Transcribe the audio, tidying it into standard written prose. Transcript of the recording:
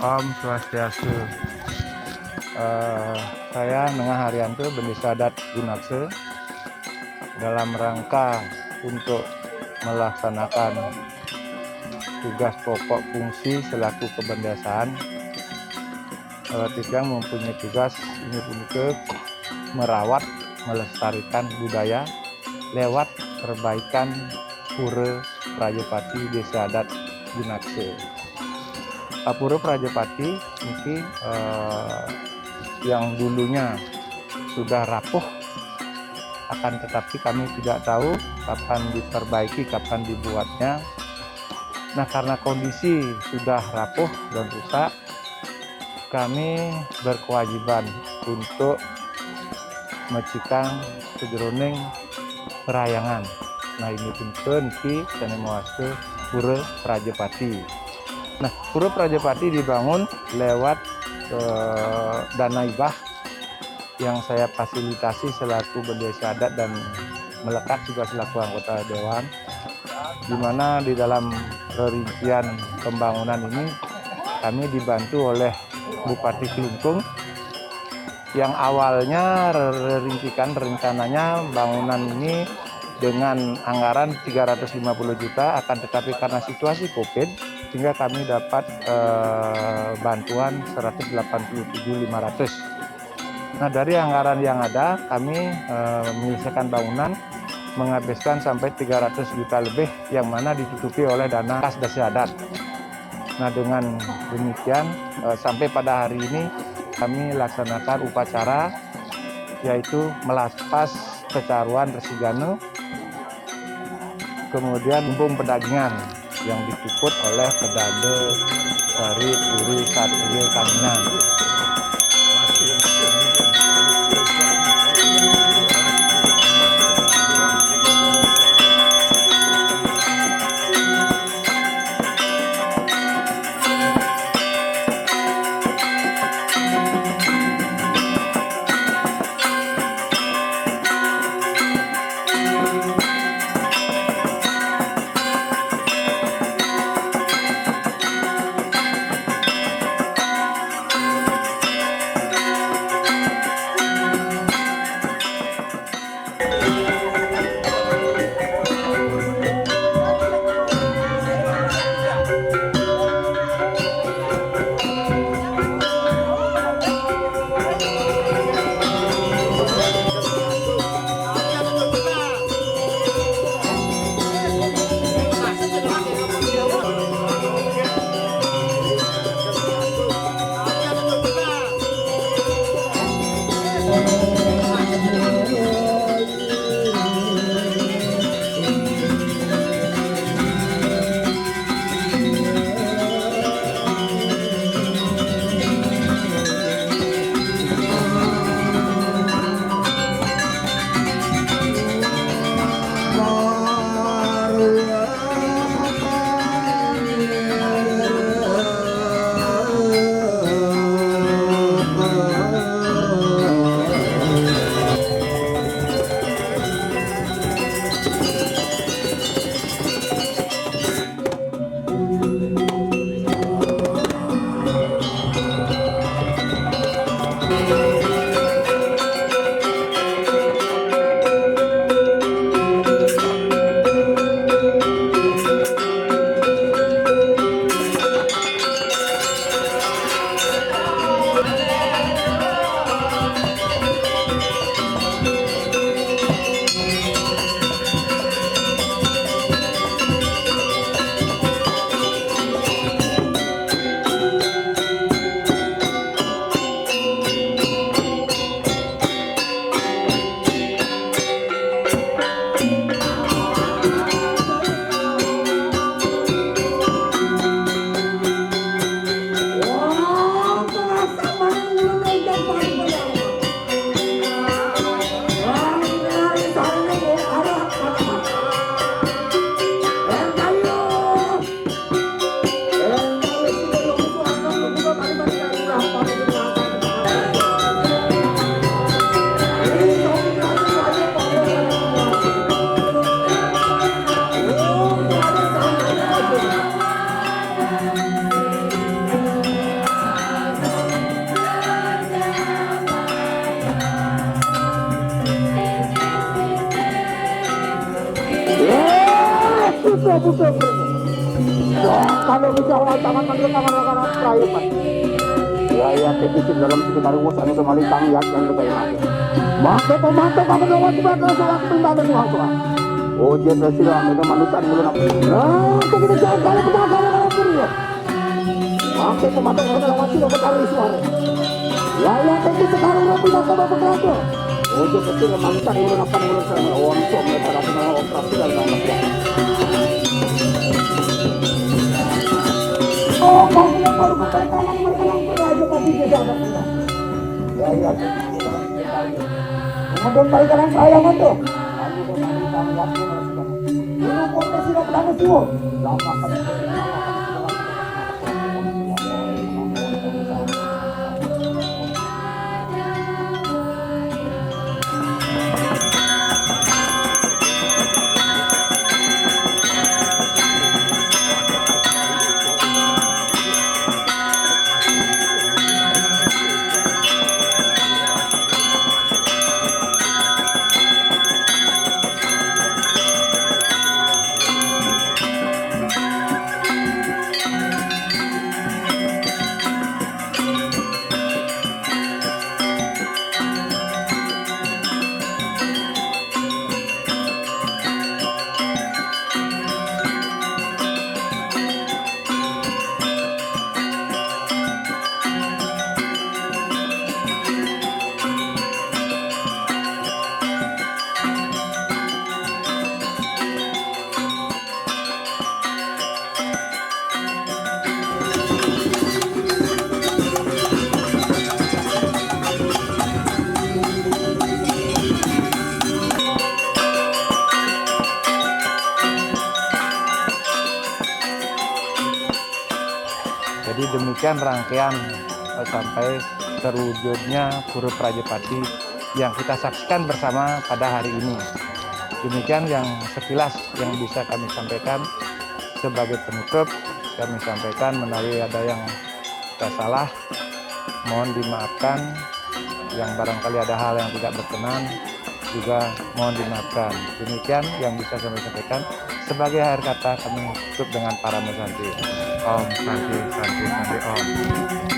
Om Swastiastu. Saya Nengah Haryanto, Bendesa Adat Gunakse, dalam rangka untuk melaksanakan tugas pokok fungsi selaku kebendesaan. Yang mempunyai tugas ini untuk merawat, melestarikan budaya lewat perbaikan Pura Prajapati Desa Adat Gunakse. Pura Prajapati ini yang dulunya sudah rapuh, akan tetapi kami tidak tahu kapan diperbaiki, kapan dibuatnya. Nah, karena kondisi sudah rapuh dan rusak, kami berkewajiban untuk mecikang sejroning perayangan. Nah, ini punten ki Sanemoaste Pura Prajapati. Nah, Pura Prajapati dibangun lewat dana hibah yang saya fasilitasi selaku Bendesa Adat dan melekat juga selaku anggota Dewan, di mana di dalam rincian pembangunan ini kami dibantu oleh Bupati Kelungkung yang awalnya rencananya bangunan ini dengan anggaran 350 juta, akan tetapi karena situasi Covid sehingga kami dapat bantuan 187.500. Nah, dari anggaran yang ada kami menyelesaikan bangunan menghabiskan sampai 300 juta lebih, yang mana ditutupi oleh dana kas desa adat. Nah, dengan demikian sampai pada hari ini kami laksanakan upacara, yaitu melepas kecaruan Resigano, kemudian lumbung pedagingan yang dipikut oleh Pedade dari Puri Satrio Kaminan. dia butuh. Kalau bicara tangan perayaan. Ya defisit dalam sekitar urusan itu kembali tangiat yang lebih lagi. Maka pemantau kamu dapat dibaca soal pembantu Tuhan Tuhan. Oh dia tersiram itu manusia belum. Nah kita jangan kalau kita dulu. Maka pemantau kamu dalam masih dapat kali suara. Ya tapi sekarang orang tidak coba bekerja. Oh dia tersiram manusia belum apa belum sama orang tua mereka lakukan operasi dalam manusia. Oh kamu baru berkata mereka aja tapi dia jangan. Ya. Kemudian balik ke pelayanan tuh. Dulu kota sudah berada semua. Jadi demikian rangkaian sampai terwujudnya Pura Prajepati yang kita saksikan bersama pada hari ini. Demikian yang sekilas yang bisa kami sampaikan. Sebagai penutup kami sampaikan menawi ada yang kita salah, mohon dimaafkan. Yang barangkali ada hal yang tidak berkenan juga mohon dimaafkan. Demikian yang bisa kami sampaikan. Sebagai akhir kata kami tutup dengan para Santi. Om Santi Santi Santi Om.